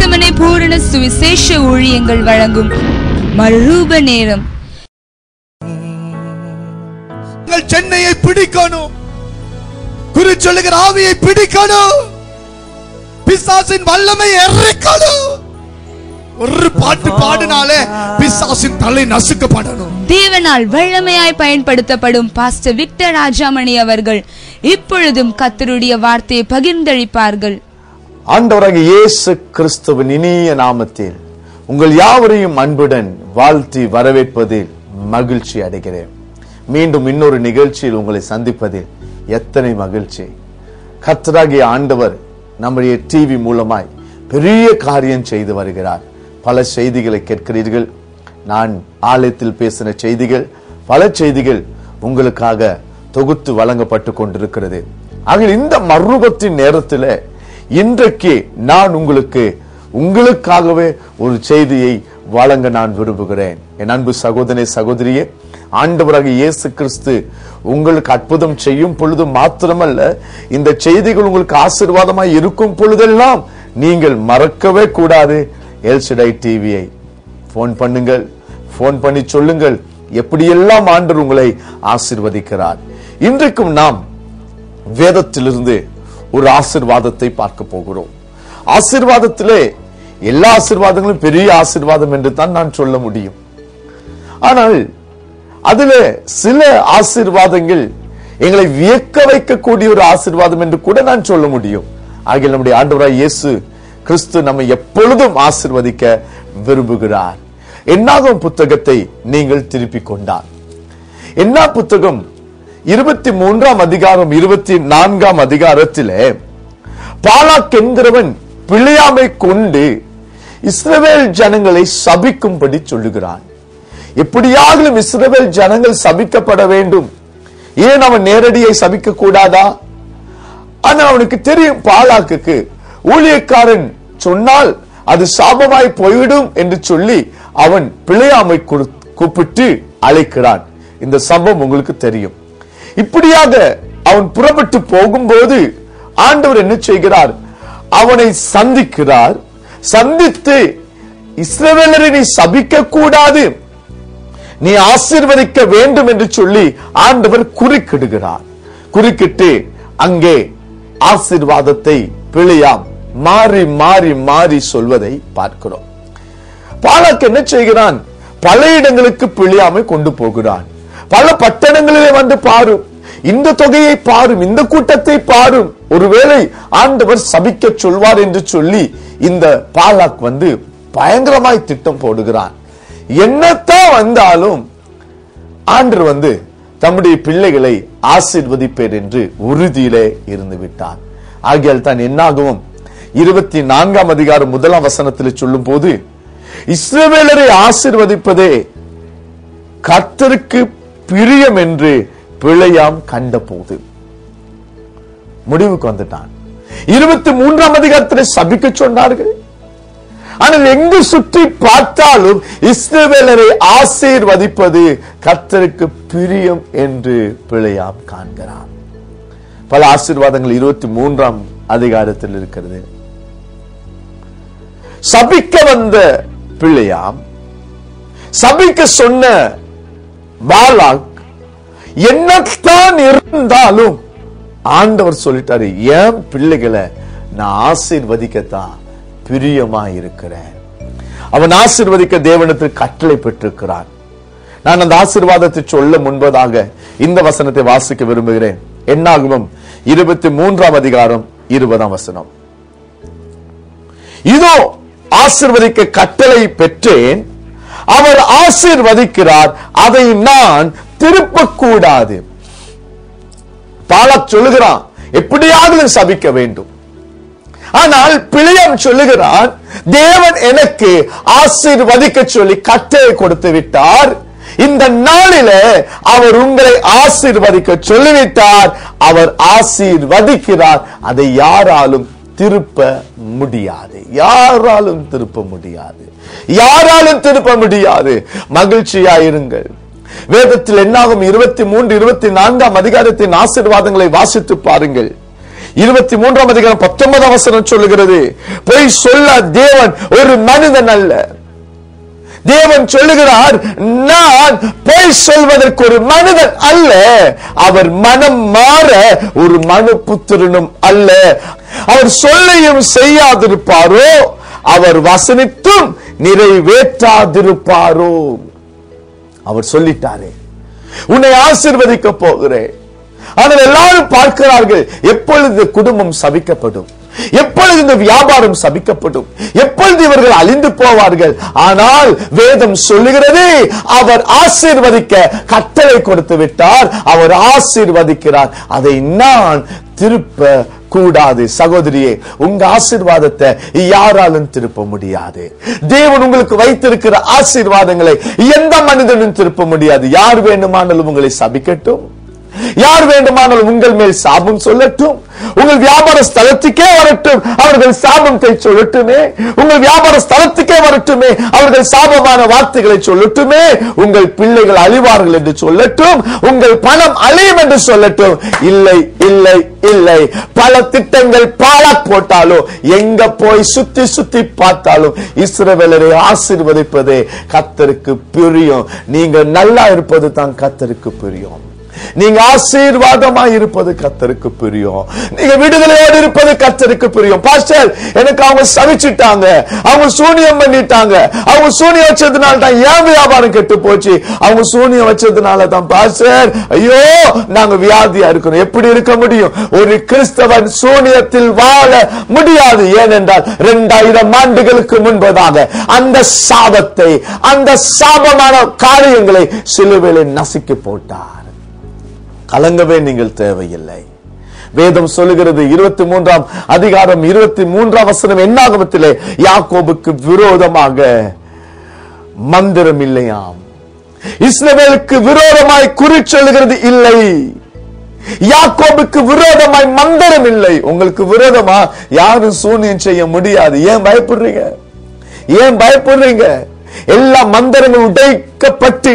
Gethsemane பூரண சுவிசேஷ ஊழியங்கள் வழங்கும் மறுரூப நேரம். சென்னையை பிடிக்கணும், குறி சொல்லுகிற ஆவியை பிடிக்கணும், பிசாசின் வல்லமை எரிக்கணும். ஒரு பாட்டு பாடினாலே பிசாசின் தலை நசுக்கப்படணும். தேவனால் வல்லமையாய் பயன்படுத்தப்படும் பாஸ்டர் விக்டர் ராஜாமணி அவர்கள் இப்பொழுதும் கர்த்தருடைய வார்த்தையை பகிர்ந்தளிப்பார்கள். ஆண்டவராகிய இயேசு கிறிஸ்துவின் இனிய நாமத்தில் உங்கள் யாவரையும் அன்புடன் வாழ்த்தி வரவேற்பதில் மகிழ்ச்சி அடைகிறேன். மீண்டும் இன்னொரு நிகழ்ச்சியில் உங்களை சந்திப்பதில் எத்தனை மகிழ்ச்சி. கர்த்தராகிய ஆண்டவர் நம்முடைய டிவி மூலமாய் பெரிய காரியம் செய்து வருகிறார். பல செய்திகளை கேட்கிறீர்கள். நான் ஆலயத்தில் பேசின செய்திகள், பல செய்திகள் உங்களுக்காக தொகுத்து வழங்கப்பட்டு கொண்டிருக்கிறது. ஆக இந்த மறுரூபத்தின் நேரத்தில் இன்றைக்கு நான் உங்களுக்காகவே ஒரு செய்தியை வழங்க நான் விரும்புகிறேன். என் அன்பு சகோதரனே, சகோதரியே, ஆண்டவராகிய இயேசு கிறிஸ்து உங்களுக்கு அற்புதம் செய்யும் பொழுது மாத்திரமல்ல, இந்த செய்திகள் உங்களுக்கு ஆசீர்வாதமாய் இருக்கும் பொழுதெல்லாம் நீங்கள் மறக்கவே கூடாது. எல்ஷடை டிவியை போன் பண்ணுங்கள், போன் பண்ணி சொல்லுங்கள் எப்படியெல்லாம் ஆண்டவர் உங்களை ஆசீர்வதிக்கிறார். இன்றைக்கும் நாம் வேதத்திலிருந்து ஒரு ஆசீர்வாதத்தை பார்க்க போகிறோம். ஆசீர்வாதத்திலே எல்லா ஆசீர்வாதங்களும் பெரிய ஆசீர்வாதம் என்று தான் நான் சொல்ல முடியும். ஆனால் அதுல சில ஆசீர்வாதங்கள் எங்களை வியக்க வைக்கக்கூடிய ஒரு ஆசீர்வாதம் என்று கூட நான் சொல்ல முடியும். ஆகிய நம்முடைய ஆண்டவராய் இயேசு கிறிஸ்து நம்மை எப்பொழுதும் ஆசீர்வதிக்க விரும்புகிறார். என்னாகும் புத்தகத்தை நீங்கள் திருப்பிக் கொண்டார். என்ன புத்தகம் 23ஆம் அதிகாரம் 24ஆம் அதிகாரத்திலே பாலாக் என்கிறவன் பிழையாமை கொண்டு இஸ்ரவேல் ஜனங்களை சபிக்கும்படி சொல்லுகிறான். எப்படியாகிலும் இஸ்ரவேல் ஜனங்கள் சபிக்கப்பட வேண்டும். ஏன் அவன் நேரடியை சபிக்க கூடாதா? ஆனா அவனுக்கு தெரியும், பாலாக்குக்கு ஊழியக்காரன் சொன்னால் அது சாபமாய் போய்விடும் என்று சொல்லி அவன் பிழையாமை கூப்பிட்டு அழைக்கிறான். இந்த சம்பவம் உங்களுக்கு தெரியும். இப்படியாக அவன் புறப்பட்டு போகும்போது ஆண்டவர் என்ன செய்கிறார்? அவனை சந்திக்கிறார். சந்தித்து இஸ்ரவேலரை நீ சபிக்க கூடாது, நீ ஆசீர்வதிக்க வேண்டும் என்று சொல்லி ஆண்டவர் குறுக்கிடுகிறார். குறுக்கிட்டு அங்கே ஆசீர்வாதத்தை பிழையாம் மாறி மாறி மாறி சொல்வதை பார்க்கிறோம். பாலாக் என்ன செய்கிறான்? பல இடங்களுக்கு பிழையாமை கொண்டு போகிறான். பல பட்டணங்களிலே வந்து பாரும், இந்த தொகையை பாரும், இந்த கூட்டத்தை பாரும், ஒருவேளை ஆண்டவர் சபிக்க சொல்வார் என்று சொல்லி இந்த பாலாக் வந்து பயங்கரமாய் திட்டம் போடுகிறான். என்னத்தான் வந்தாலும் ஆண்டவர் வந்து தம்முடைய பிள்ளைகளை ஆசீர்வதிப்பேர் என்று உறுதியிலே இருந்து விட்டார். ஆகியால் தான் என்னாகவும் 24ஆம் அதிகாரம் 1ஆம் வசனத்தில் சொல்லும் போது, இஸ்ரவேலரை ஆசீர்வதிப்பதே கர்த்தருக்கு பிரியம் என்று பிழையாம் கண்ட போது முடிவுக்கு வந்துட்டான். 23ஆம் அதிகாரத்தில் சபிக்க சொன்னார்கள். ஆனால் எங்கு சுற்றி பார்த்தாலும் இஸ்ரவேலரை ஆசீர்வதிப்பது கர்த்தருக்கு பிரியம் என்று பிழையாம் காண்கிறான். பல ஆசீர்வாதங்கள் 23ஆம் அதிகாரத்தில் இருக்கிறது. சபிக்க வந்த பிழையாம், சபிக்க சொன்ன பாலாக் என்னத்தான் இருந்தாலும் ஆண்டவர் சொல்லிட்டாரு, என் பிள்ளைகளை நான் ஆசீர்வதிக்கத்தான் பிரியமா இருக்கிறேன். அவன் ஆசீர்வதிக்க தேவனிடத்தில் கட்டளை பெற்றிருக்கிறான். நான் அந்த ஆசீர்வாதத்தை சொல்ல முன்பதாக இந்த வசனத்தை வாசிக்க விரும்புகிறேன். என்னாகும் 23ஆம் அதிகாரம் 20ஆம் வசனம். இதோ ஆசீர்வதிக்க கட்டளை பெற்றேன், அவர் ஆசீர்வதிக்கிறார், அதை நான் திருப்பக்கூடாது. பாலாக் சொல்லுகிறான், எப்படியாவது சபிக்க வேண்டும். ஆனால் பிழையாம் சொல்லுகிறான், தேவன் எனக்கு ஆசீர்வதிக்க சொல்லி கட்டளை கொடுத்து விட்டார். இந்த நாளில அவர் உங்களை ஆசீர்வதிக்க சொல்லிவிட்டார். அவர் ஆசீர்வதிக்கிறார், அதை யாராலும் திருப்ப முடியாது. யாராலும் திருப்ப முடியாது. யாராலும் திருப்ப முடியாது. மகிழ்ச்சியாயிருங்கள். வேதத்தில் என்னாகும் 23, 24ஆம் அதிகாரத்தின் ஆசீர்வாதங்களை வாசித்து பாருங்கள். 23 அதிகாரம் 19 வசனம் சொல்லுகிறது, பொய் சொல்ல தேவன் ஒரு மனிதன் அல்ல. தேவன் சொல்லுகிறார், நான் பொய் சொல்வதற்கு ஒரு மனிதன் அல்ல, அவர் மனம் மாற ஒரு மனுபுத்திரனும் அல்ல. அவர் சொல்லையும் செய்யாதிருப்பாரோ, அவர் வசனித்தும் நிறைவேற்றாதிருப்பாரோ. அவர் சொல்லிட்டாரே, உன்னை ஆசீர்வதிக்க போகிறேன். ஆனால் எல்லாரும் பார்க்கிறார்கள், எப்பொழுது குடும்பம் சபிக்கப்படும், எப்பொழுது இந்த வியாபாரம் சபிக்கப்படும், எப்பொழுது இவர்கள் அழிந்து போவார்கள். ஆனால் வேதம் சொல்லுகிறது, அவர் ஆசீர்வதிக்க கட்டளை கொடுத்து விட்டார், அவர் ஆசீர்வதிக்கிறார். அதை நான் திருப்ப கூடாது. சகோதரியே, உங்க ஆசீர்வாதத்தை யாராலும் திருப்ப முடியாது. தேவன் உங்களுக்கு வைத்திருக்கிற ஆசீர்வாதங்களை எந்த மனிதனும் திருப்ப முடியாது. யார் வேண்டுமானாலும் உங்களை சபிக்கட்டும், யார் வேண்டுமானாலும் உங்கள் மேல் சாபம் சொல்லட்டும், உங்கள் வியாபார ஸ்தலத்துக்கே வரட்டும், அவர்கள் சாபத்தை சொல்லட்டுமே. உங்கள் வியாபார ஸ்தலத்துக்கே வரட்டுமே, அவர்கள் சாபமான வார்த்தைகளை சொல்லட்டுமே. உங்கள் பிள்ளைகள் அழிவார்கள் என்று சொல்லட்டும், உங்கள் பணம் அழியும் என்று சொல்லட்டும். இல்லை இல்லை இல்லை, பல திட்டங்கள் பாழாக் போட்டாலும், எங்க போய் சுத்தி சுத்தி பார்த்தாலும் இஸ்ரவேலரை ஆசீர்வதிப்பதே கர்த்தருக்கு பிரியம். நீங்க நல்லா இருப்பது தான் கர்த்தருக்கு பிரியம். நீங்க ஆசீர்வாதமாய் இருப்பது கர்த்தருக்கு பிரியம். நீங்க விடுதலையோடு இருப்பது கர்த்தருக்கு பிரியம். பாஸ்டர், எனக்கு அவங்க சவிச்சிட்டாங்க, அவங்க சூனியம் பண்ணிட்டாங்க, அவங்க சூனியம் வச்சதுனால தான் ஏன் வியாபாரம் கெட்டு போச்சு, அவங்க சூனியம் வச்சதுனால தான் பாஸ்டர் ஐயோ நாங்க வியாதியா இருக்கணும். எப்படி இருக்க முடியும்? ஒரு கிறிஸ்தவன் சூனியத்தில் வாழ முடியாது. ஏனென்றால் 2000 ஆண்டுகளுக்கு முன்பதாக அந்த சாபத்தை, அந்த சாபமான காரியங்களை சிலுவையிலே நசுக்கி போட்டார். கலங்கவே நீங்கள் தேவையில்லை. வேதம் சொல்லுகிறது 23 அதிகாரம் 23 வசனம் என்னாகமத்திலே, யாக்கோபுக்கு விரோதமாக மந்திரம் இல்லையாம். இஸ்ரவேலுக்கு விரோதமாய் குறி சொல்லுகிறது இல்லை. யாக்கோபுக்கு விரோதமாய் மந்திரம் இல்லை. உங்களுக்கு விரோதமா யாரும் சூனியம் செய்ய முடியாது. ஏன் பயப்படுறீங்க? ஏன் பயப்படுறீங்க? எல்லா மந்திரங்களும் உடைக்கப்பட்டு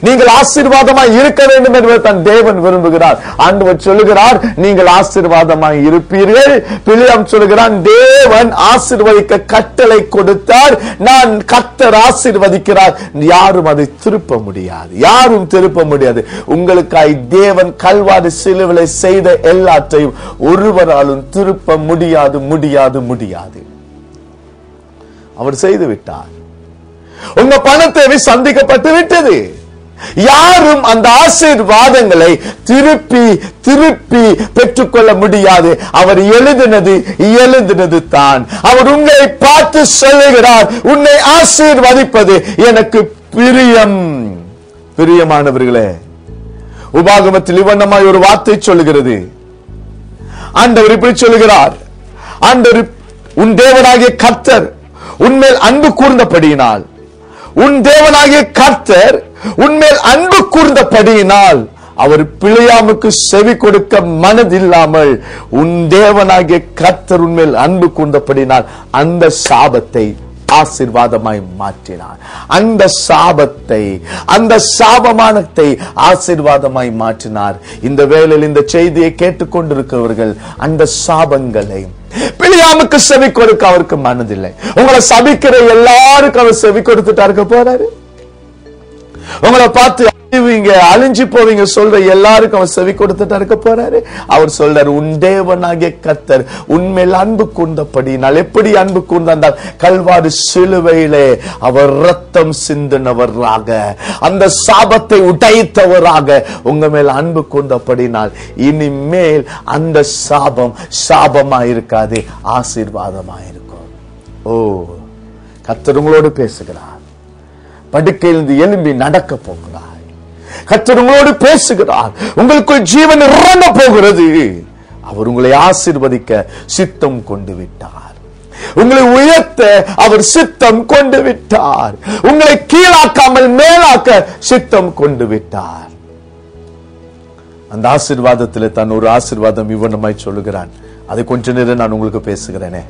நீங்கள் ஆசீர்வாதமாய் இருக்க வேண்டும் என்பதை தான் தேவன் விரும்புகிறார். ஆண்டவர் சொல்லுகிறார், நீங்கள் ஆசீர்வாதமாய் இருப்பீர்கள். பிலியாம் சொல்லுகிறான், தேவன் ஆசீர்வதிக்க கட்டளை கொடுத்தார், நான் கர்த்தர் ஆசீர்வதிக்கிறார். யாரும் அதை திருப்ப முடியாது, யாரும் திருப்ப முடியாது. உங்களுக்காய் தேவன் கல்வாரி சிலுவையிலே செய்த எல்லாத்தையும் ஒருவராலும் திருப்ப முடியாது முடியாது முடியாது. அவர் செய்து விட்டார். உங்க பணத்தேவை சந்திக்கப்பட்டு விட்டது. யாரும் அந்த ஆசீர்வாதங்களை திருப்பி திருப்பி பெற்றுக்கொள்ள முடியாது. அவர் எழுதினது தான். அவர் உங்களை பார்த்து சொல்லுகிறார், உன்னை ஆசீர்வதிப்பது எனக்கு பிரியம். பிரியமானவர்களே, உபாகமத்தில் இவ்வண்ணமாய் ஒரு வார்த்தை சொல்லுகிறது. ஆண்டவர் இப்படி சொல்லுகிறார், ஆண்டவர் உன் தேவனாகிய கர்த்தர் உன்மேல் அன்பு கூர்ந்தபடியினால், உன் தேவனாகிய கர்த்தர் உன்மேல் அன்பு கூர்ந்தபடியினால் அவர் பிழையாமுக்கு செவி கொடுக்க மனதில்லாமல் உன் தேவனாகிய கர்த்தர் உன்மேல் அன்பு கூர்ந்தபடியினால் அந்த சாபத்தை ஆசீர்வாதமாய் மாற்றினார். அந்த சாபத்தை, அந்த சாபமானத்தை ஆசீர்வாதமாய் மாற்றினார். இந்த வேளையில் இந்த செய்தியை கேட்டுக்கொண்டிருக்கிறவர்கள் அந்த சாபங்களை பிலியாமுக்கு செவி கொடுக்க அவருக்கு மனதில்லை. உங்களை சபிக்கிற எல்லாருக்கும் அவர் செவி கொடுத்துட்டா இருக்க போறாரு. உங்களை பார்த்து அழிஞ்சு போவீங்க சொல்ற எல்லாருக்கும் அவர் செவி கொடுத்துட்டா இருக்க போறாரு. அவர் சொல்றாரு, உன் தேவனாகிய கர்த்தர் உன்மேல் அன்பு கூர்ந்தபடியினால். எப்படி அன்பு கூர்ந்தால், கல்வாரி சிலுவையிலே அவர் ரத்தம் சிந்தினவராக, அந்த சாபத்தை உடைத்தவராக உங்க மேல் அன்பு கூர்ந்தபடினால் இனிமேல் அந்த சாபம் சாபமா இருக்காது, ஆசீர்வாதமா இருக்கும். ஓ, கர்த்தர் உங்களோடு பேசுகிறார். படுக்கையிலிருந்து எழும்பி நடக்க போகிறார். கர்த்தர் உங்களோடு பேசுகிறார். உங்களுக்குள் ஜீவன் இறங்க போகிறது. அவர் உங்களை ஆசீர்வதிக்க சித்தம் கொண்டு விட்டார். உங்களை உயர்த்த அவர் சித்தம் கொண்டு விட்டார். உங்களை கீழாக்காமல் மேலாக்க சித்தம் கொண்டு விட்டார். அந்த ஆசீர்வாதத்தில் தான் ஒரு ஆசீர்வாதம் இவ்வண்ணமாய் சொல்லுகிறான். அதை கொஞ்ச நேரம் நான் உங்களுக்கு பேசுகிறேனே.